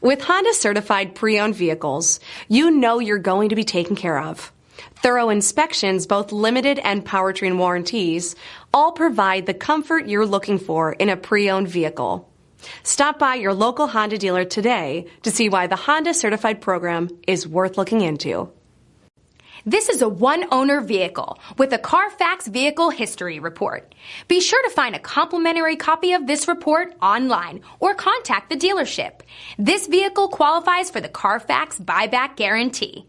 With Honda certified pre-owned vehicles, you know you're going to be taken care of. Thorough inspections, both limited and powertrain warranties, all provide the comfort you're looking for in a pre-owned vehicle. Stop by your local Honda dealer today to see why the Honda certified program is worth looking into. This is a one-owner vehicle with a Carfax Vehicle History Report. Be sure to find a complimentary copy of this report online or contact the dealership. This vehicle qualifies for the Carfax Buyback Guarantee.